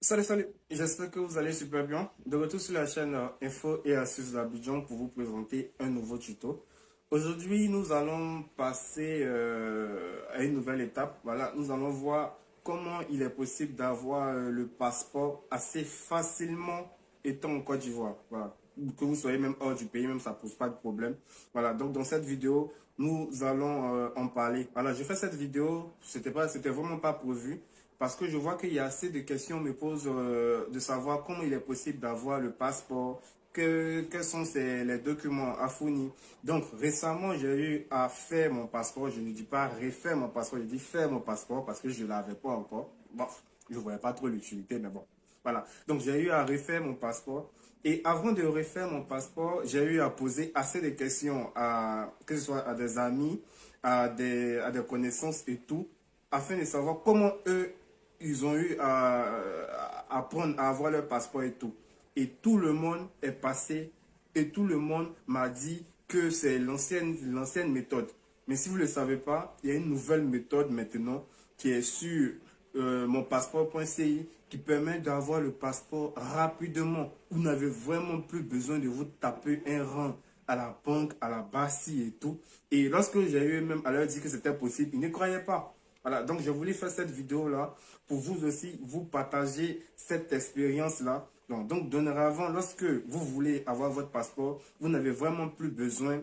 Salut, salut, j'espère que vous allez super bien. De retour sur la chaîne Info et Astuces d'Abidjan pour vous présenter un nouveau tuto. Aujourd'hui, nous allons passer à une nouvelle étape. Voilà, nous allons voir comment il est possible d'avoir le passeport assez facilement étant en Côte d'Ivoire. Voilà. Que vous soyez même hors du pays, même ça ne pose pas de problème. Voilà, donc dans cette vidéo, nous allons en parler. Voilà, je fais cette vidéo, c'était vraiment pas prévu. Parce que je vois qu'il y a assez de questions me posent de savoir comment il est possible d'avoir le passeport, quels sont les documents à fournir. Donc récemment, j'ai eu à faire mon passeport. Je ne dis pas refaire mon passeport, je dis faire mon passeport parce que je ne l'avais pas encore. Bon, je ne voyais pas trop l'utilité, mais bon. Voilà. Donc j'ai eu à refaire mon passeport. Et avant de refaire mon passeport, j'ai eu à poser assez de questions, que ce soit à des amis, à des connaissances et tout, afin de savoir comment eux ils ont eu à apprendre à avoir leur passeport et tout. Et tout le monde est passé et tout le monde m'a dit que c'est l'ancienne méthode. Mais si vous ne le savez pas, il y a une nouvelle méthode maintenant qui est sur mon passeport.ci qui permet d'avoir le passeport rapidement. Vous n'avez vraiment plus besoin de vous taper un rang à la banque, à la BACI et tout. Et lorsque j'ai eu même à leur dire que c'était possible, ils ne croyaient pas. Voilà, donc je voulais faire cette vidéo-là pour vous aussi, vous partager cette expérience-là. Donc, dorénavant, lorsque vous voulez avoir votre passeport, vous n'avez vraiment plus besoin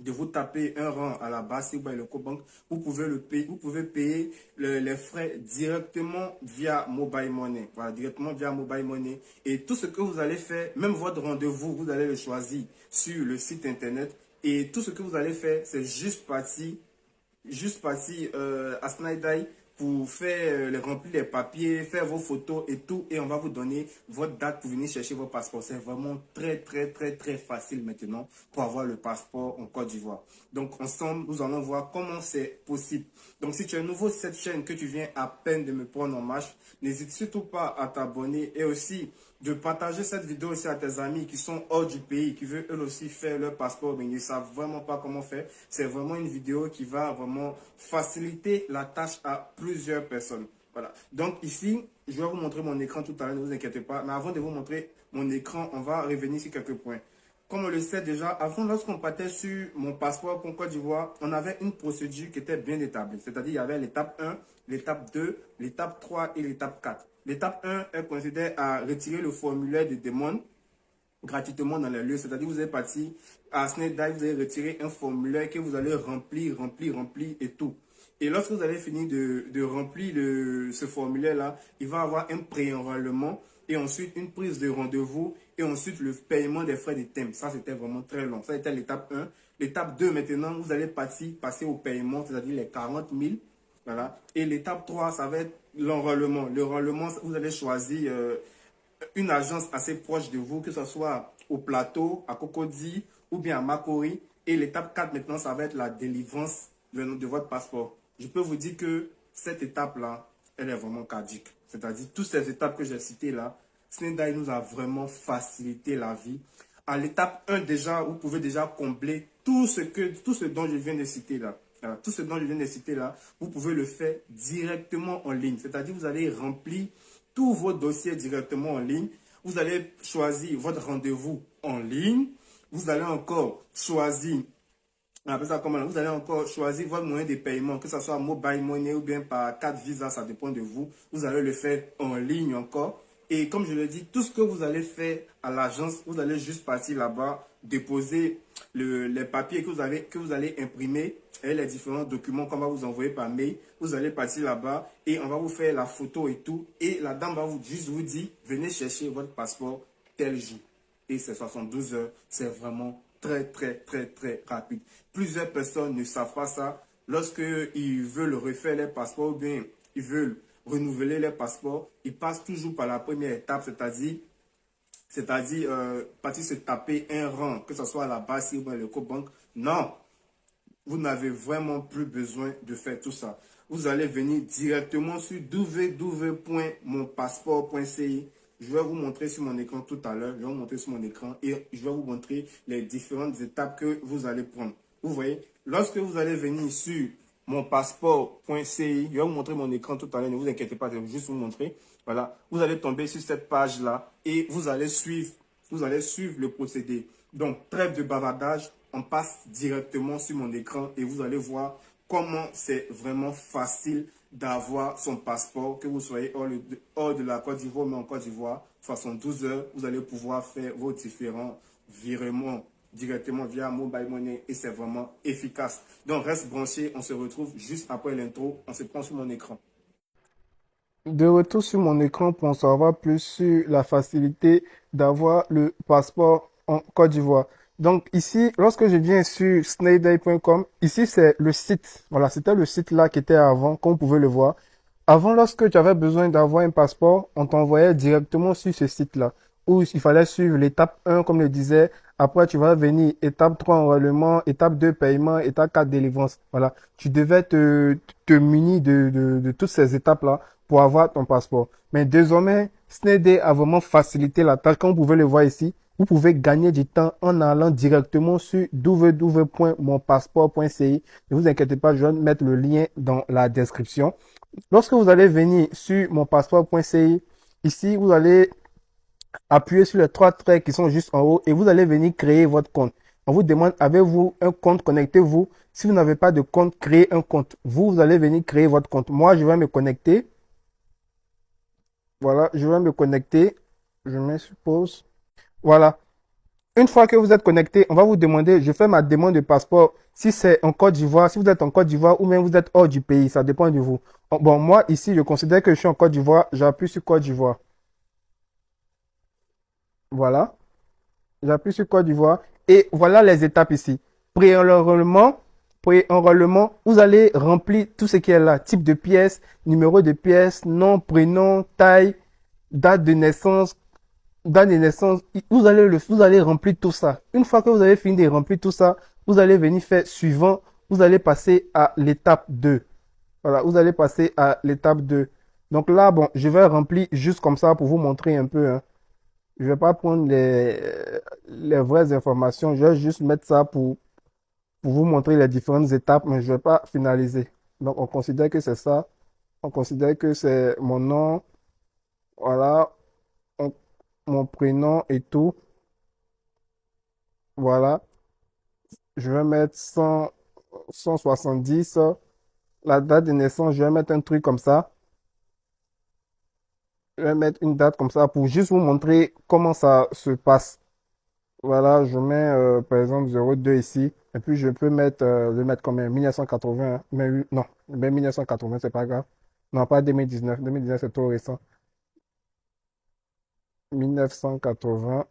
de vous taper un rang à la base ou le Cobank. Vous pouvez le payer, vous pouvez payer les frais directement via Mobile Money. Voilà, directement via Mobile Money. Et tout ce que vous allez faire, même votre rendez-vous, vous allez le choisir sur le site internet. Et tout ce que vous allez faire, c'est juste parti à Snydai pour faire remplir les papiers, faire vos photos et tout, et on va vous donner votre date pour venir chercher vos passeports. C'est vraiment très, très, très, très facile maintenant pour avoir le passeport en Côte d'Ivoire. Donc, ensemble, nous allons voir comment c'est possible. Donc, si tu es nouveau sur cette chaîne, que tu viens à peine de me prendre en marche, n'hésite surtout pas à t'abonner et aussi de partager cette vidéo aussi à tes amis qui sont hors du pays, qui veulent eux aussi faire leur passeport, mais ils ne savent vraiment pas comment faire. C'est vraiment une vidéo qui va vraiment faciliter la tâche à plusieurs personnes. Voilà. Donc ici, je vais vous montrer mon écran tout à l'heure, ne vous inquiétez pas. Mais avant de vous montrer mon écran, on va revenir sur quelques points. Comme on le sait déjà, avant, lorsqu'on partait sur mon passeport pour Côte d'Ivoire, on avait une procédure qui était bien établie. C'est-à-dire, il y avait l'étape 1, l'étape 2, l'étape 3 et l'étape 4. L'étape 1, elle considère à retirer le formulaire de demande gratuitement dans les lieux. C'est-à-dire, vous êtes parti à Snapdive, vous allez retirer un formulaire que vous allez remplir et tout. Et lorsque vous allez finir de remplir ce formulaire-là, il va y avoir un pré-enrôlement et ensuite une prise de rendez-vous et ensuite le paiement des frais de thème. Ça, c'était vraiment très long. Ça, c'était l'étape 1. L'étape 2, maintenant, vous allez passer au paiement, c'est-à-dire les 40 000. Voilà. Et l'étape 3, ça va être l'enrôlement. L'enrôlement, vous allez choisir une agence assez proche de vous, que ce soit au plateau, à Cocody ou bien à Makori. Et l'étape 4 maintenant, ça va être la délivrance de votre passeport. Je peux vous dire que cette étape-là, elle est vraiment caduque. C'est-à-dire, toutes ces étapes que j'ai citées là, Snedai nous a vraiment facilité la vie. À l'étape 1 déjà, vous pouvez déjà combler tout ce dont je viens de citer là. Alors, tout ce dont je viens de citer là, vous pouvez le faire directement en ligne. C'est-à-dire, vous allez remplir tous vos dossiers directement en ligne. Vous allez choisir votre rendez-vous en ligne. Vous allez encore choisir, vous allez encore choisir votre moyen de paiement, que ce soit mobile money ou bien par carte Visa, ça dépend de vous. Vous allez le faire en ligne encore. Et comme je le dis, tout ce que vous allez faire à l'agence, vous allez juste partir là-bas, déposer les papiers que vous allez imprimer et les différents documents qu'on va vous envoyer par mail. Vous allez partir là-bas et on va vous faire la photo et tout. Et la dame va juste vous dire, venez chercher votre passeport tel jour. Et c'est 72 heures. C'est vraiment très, très, très, très rapide. Plusieurs personnes ne savent pas ça. Lorsqu'ils veulent refaire les passeports ou bien ils veulent renouveler les passeports, ils passent toujours par la première étape, c'est-à-dire partir se taper un rang, que ce soit à la base ou le Cobank. Non, vous n'avez vraiment plus besoin de faire tout ça. Vous allez venir directement sur www.monpasseport.ci. Je vais vous montrer sur mon écran tout à l'heure. Je vais vous montrer sur mon écran et je vais vous montrer les différentes étapes que vous allez prendre. Vous voyez, lorsque vous allez venir sur mon passeport.ci. Je vais vous montrer mon écran tout à l'heure, ne vous inquiétez pas, je vais juste vous montrer. Voilà, vous allez tomber sur cette page-là et vous allez suivre le procédé. Donc, trêve de bavardage, on passe directement sur mon écran et vous allez voir comment c'est vraiment facile d'avoir son passeport, que vous soyez hors de la Côte d'Ivoire, mais en Côte d'Ivoire, 72 heures, vous allez pouvoir faire vos différents virements directement via Mobile Money et c'est vraiment efficace. Donc, reste branché, on se retrouve juste après l'intro, on se prend sur mon écran. De retour sur mon écran pour en savoir plus sur la facilité d'avoir le passeport en Côte d'Ivoire. Donc ici, lorsque je viens sur snailday.com, ici c'est le site. Voilà, c'était le site là qui était avant, comme vous pouvez le voir. Avant, lorsque tu avais besoin d'avoir un passeport, on t'envoyait directement sur ce site-là, où il fallait suivre l'étape 1, comme le disait. Après, tu vas venir étape 3, enrôlement, étape 2, paiement, étape 4, délivrance. Voilà, tu devais te munir de toutes ces étapes-là pour avoir ton passeport. Mais désormais, Snailday a vraiment facilité la tâche. Comme vous pouvez le voir ici, vous pouvez gagner du temps en allant directement sur www.monpasseport.ci. Ne vous inquiétez pas, je vais mettre le lien dans la description. Lorsque vous allez venir sur monpasseport.ci, ici, vous allez appuyer sur les trois traits qui sont juste en haut et vous allez venir créer votre compte. On vous demande, avez-vous un compte, connectez-vous. Si vous n'avez pas de compte, créez un compte. Vous allez venir créer votre compte. Moi, je vais me connecter. Voilà, je vais me connecter. Je me suppose. Voilà. Une fois que vous êtes connecté, on va vous demander, je fais ma demande de passeport. Si c'est en Côte d'Ivoire, si vous êtes en Côte d'Ivoire ou même vous êtes hors du pays, ça dépend de vous. Bon, moi, ici, je considère que je suis en Côte d'Ivoire. J'appuie sur Côte d'Ivoire. Voilà. J'appuie sur Côte d'Ivoire. Et voilà les étapes ici. Pré-enrôlement. Pré-enrôlement. Vous allez remplir tout ce qui est là. Type de pièce, numéro de pièce, nom, prénom, taille, date de naissance, vous allez remplir tout ça. Une fois que vous avez fini de remplir tout ça, vous allez venir faire suivant. Vous allez passer à l'étape 2. Voilà, vous allez passer à l'étape 2. Donc là, bon, je vais remplir juste comme ça pour vous montrer un peu. Hein. Je vais pas prendre les vraies informations. Je vais juste mettre ça pour vous montrer les différentes étapes, mais je vais pas finaliser. Donc, on considère que c'est ça. On considère que c'est mon nom. Voilà. Mon prénom et tout. Voilà. Je vais mettre 170. La date de naissance, je vais mettre un truc comme ça. Je vais mettre une date comme ça pour juste vous montrer comment ça se passe. Voilà, je mets par exemple 02 ici. Et puis je peux mettre, le mettre comme 1980. Hein. Mais non, mais 1980, c'est pas grave. Non, pas 2019. 2019, c'est trop récent. 1980.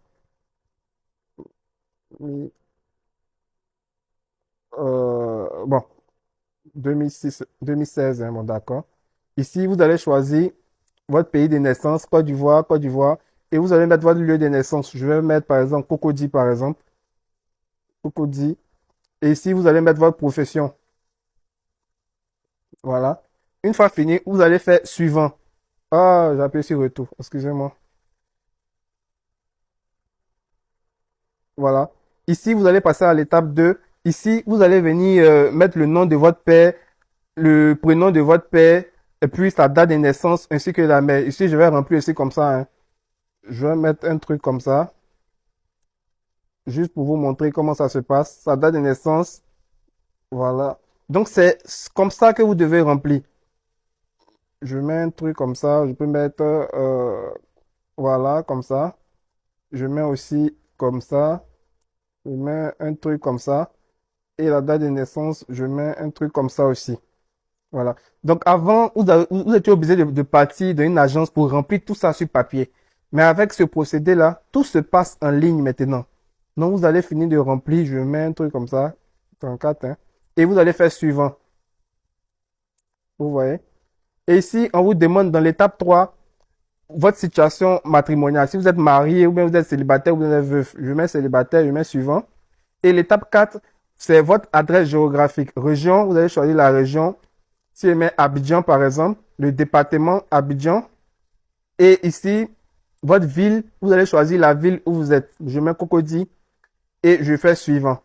Bon, 2006, 2016, hein, bon, d'accord. Ici, vous allez choisir votre pays de naissance, Côte d'Ivoire, Côte d'Ivoire, et vous allez mettre votre lieu de naissance. Je vais mettre, par exemple, Cocody, par exemple. Cocody. Et ici, vous allez mettre votre profession. Voilà. Une fois fini, vous allez faire suivant. Ah, j'ai appuyé sur retour. Excusez-moi. Voilà. Ici, vous allez passer à l'étape 2. Ici, vous allez venir mettre le nom de votre père, le prénom de votre père, et puis sa date de naissance, ainsi que la mère. Ici, je vais remplir aussi comme ça. Hein. Je vais mettre un truc comme ça, juste pour vous montrer comment ça se passe. Sa date de naissance, voilà. Donc, c'est comme ça que vous devez remplir. Je mets un truc comme ça, je peux mettre, voilà, comme ça. Je mets aussi comme ça. Je mets un truc comme ça. Et la date de naissance, je mets un truc comme ça aussi. Voilà. Donc avant, vous étiez obligé de partir dans une agence pour remplir tout ça sur papier. Mais avec ce procédé-là, tout se passe en ligne maintenant. Donc vous allez finir de remplir, je mets un truc comme ça, 34, hein, et vous allez faire suivant. Vous voyez? Et ici, on vous demande dans l'étape 3, votre situation matrimoniale. Si vous êtes marié ou bien vous êtes célibataire ou vous êtes veuf, je mets célibataire, je mets suivant. Et l'étape 4, c'est votre adresse géographique. Région, vous allez choisir la région. Si je mets Abidjan, par exemple, le département Abidjan. Et ici, votre ville, vous allez choisir la ville où vous êtes. Je mets Cocody et je fais suivant.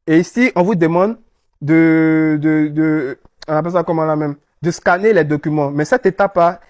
Et ici, on vous demande on appelle ça comment là même, de scanner les documents. Mais cette étape-là